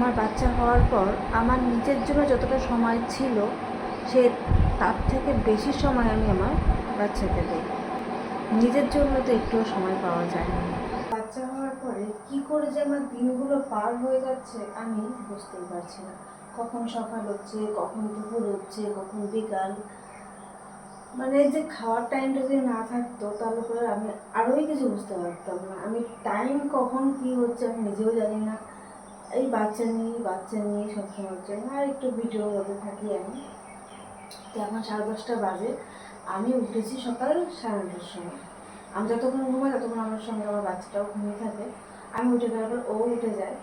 আমার বাচ্চা হওয়ার পর আমার নিজের জন্য যতটা সময় ছিল সে তার থেকে বেশি সময় আমি আমার বাচ্চাকে দিই। নিজের জন্য তো একটুও সময় পাওয়া যায় না। বাচ্চা হওয়ার পরে কি করে যে আমার দিনগুলো পার হয়ে যাচ্ছে আমি বুঝতেই পারছি না। কখন সকাল হচ্ছে, কখন দুপুর হচ্ছে, কখন বিকাল। মানে এই যে খাওয়ার টাইমটা যদি না থাকতো তাহলে পরে আমি আরোই কিছু বুঝতে পারতাম না। আমি টাইম কখন কি হচ্ছে আমি নিজেও জানি না। এই বাচ্চা নিয়ে সবসময়ের জন্য আর একটু ভিডিওর মধ্যে থাকি আমি। তো এখন 10:30 বাজে, আমি উঠেছি সকাল 9:30টার সময়। আমি যতক্ষণ ঘুমাই ততক্ষণ আমার সঙ্গে আমার বাচ্চাটাও ঘুমিয়ে থাকে। আমি উঠে যাওয়ার পর ও উঠে যায়।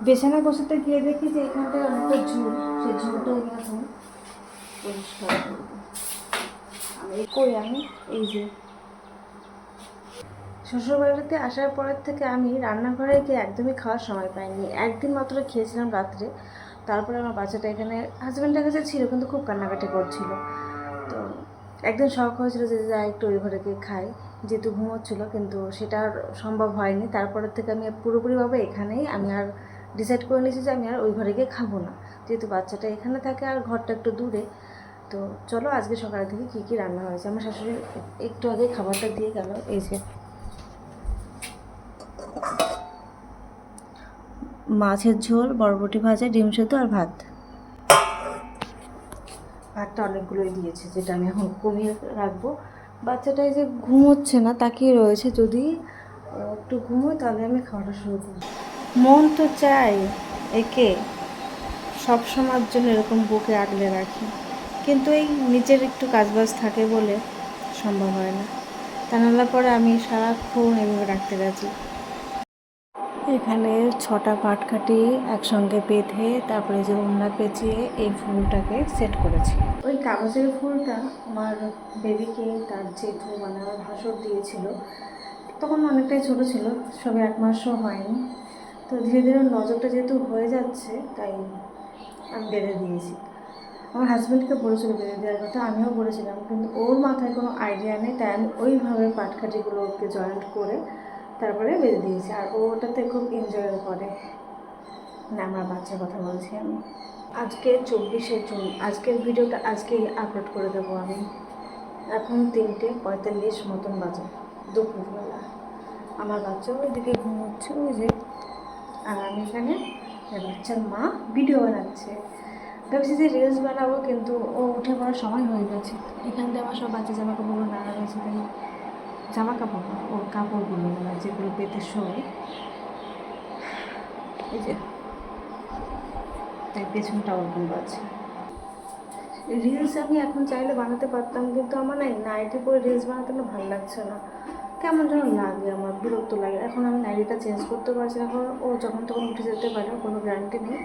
বিছানায় বসাতে গিয়ে দেখি যে এখানটায় অনেকটা ঝুল, সেই ঝুলটা আমি এখন পরিষ্কার করবো। আমি এই যে শ্বশুরবাড়িতে আসার পরের থেকে আমি রান্নাঘরে গিয়ে একদমই খাওয়ার সময় পাইনি। একদিন মাত্র খেয়েছিলাম রাত্রে। তারপরে আমার বাচ্চাটা এখানে হাজব্যান্ডের কাছে ছিল, কিন্তু খুব কান্নাকাটি করছিল। তো একদিন শখ হয়েছিল যে যা একটু ওই ঘরে গিয়ে খাই, যেহেতু ঘুমোচ্ছিলো, কিন্তু সেটা আর সম্ভব হয়নি। তারপরের থেকে আমি পুরোপুরিভাবে এখানেই আমি আর ডিসাইড করে নিয়েছি যে আমি আর ওই ঘরে গিয়ে খাবো না, যেহেতু বাচ্চাটা এখানে থাকে আর ঘরটা একটু দূরে। তো চলো আজকে সকাল থেকে কী কী রান্না হয়েছে। আমার শাশুড়ি একটু আগে খাবারটা দিয়ে গেল। এই যে মাছের ঝোল, বরবটি ভাজা, ডিম সেদ্ধ আর ভাত। ভাতটা অনেকগুলোই দিয়েছে, যেটা আমি এখন কমিয়ে রাখবো। বাচ্চাটা এই যে ঘুমোচ্ছে না, তাকিয়ে রয়েছে। যদি একটু ঘুমোয় তাহলে আমি খাওয়াটা শুরু করব। মন তো চাই একে সব সময়ের জন্য এরকম বুকে আগলে রাখি, কিন্তু এই নিজের একটু কাজবাজ থাকে বলে সম্ভব হয় না। তা নাহলে পরে আমি সারাক্ষণ এভাবে রাখতে রাজি। এখানে 6টা পাটকাঠি একসঙ্গে বেঁধে তারপরে যে ওড়না পেঁচিয়ে এই ফুলটাকে সেট করেছি। ওই কাগজের ফুলটা আমার বেবিকে তার জেঠু মানে আমার ভাসুর দিয়েছিল। তখন অনেকটাই ছোটো ছিল, সবে 1 মাসও হয়নি। তো ধীরে ধীরে নজরটা যেহেতু হয়ে যাচ্ছে তাই আমি বেঁধে দিয়েছি। আমার হাজব্যান্ডকে বলেছিল বেঁধে দেওয়ার কথা, আমিও বলেছিলাম, কিন্তু ওর মাথায় কোনো আইডিয়া নেই। তাই আমি ওইভাবে পাটকাঠিগুলোকে জয়েন্ট করে তারপরে বেঁধে দিয়েছি। আর ও ওটাতে খুব এনজয়ও করে। না, আমার বাচ্চার কথা বলছি আমি। আজকে 24শে জুন, আজকের ভিডিওটা আজকেই আপলোড করে দেবো আমি। এখন 3:45 মতন বাজে, দুপুরবেলা। আমার বাচ্চাও ওইদিকে ঘুমোচ্ছে, ওই যে। আর আমি এখানে বাচ্চার মা ভিডিও বানাচ্ছে। ভাবছি যে রিলস বানাবো, কিন্তু ও উঠে পড়ার সময় হয়ে গেছে। এখান থেকে আমার সব বাচ্চা জামা কাপড়গুলো নাড়া রয়েছে, তাই জামা কাপড় ও কাপড়গুলো মানে যেগুলো পেতে শোয়, এই যে, তাই পেছনটা ওরকম আছে। রিলস আমি এখন চাইলে বানাতে পারতাম, কিন্তু আমার নাইটি পরে রিলস বানাতে না ভালো লাগছে না। কেমন যেন লাগে, আমার বিরক্ত লাগে। এখন আমি নাইটিটা চেঞ্জ করতে পারছি না, এখন ও যখন তখন উঠে যেতে পারে, কোনো গ্যারান্টি নেই।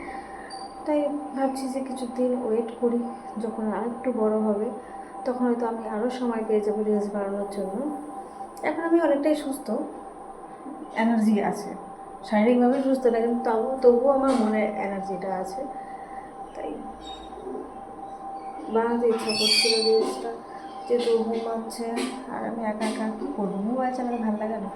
তাই ভাবছি যে কিছুদিন ওয়েট করি, যখন আর একটু বড়ো হবে তখন হয়তো আমি আরও সময় পেয়ে যাবো রিলস বানানোর জন্য। এখন আমি অনেকটাই সুস্থ, এনার্জি আছে, শারীরিকভাবে সুস্থ না, কিন্তু তবুও আমার মনে এনার্জিটা আছে। তাই বানাতে ইচ্ছা করছিল রিলসটা, যেহেতু ঘুমাচ্ছে আর আমি একা একা কী করবো, মোবাইল চালাতে ভালো লাগে না।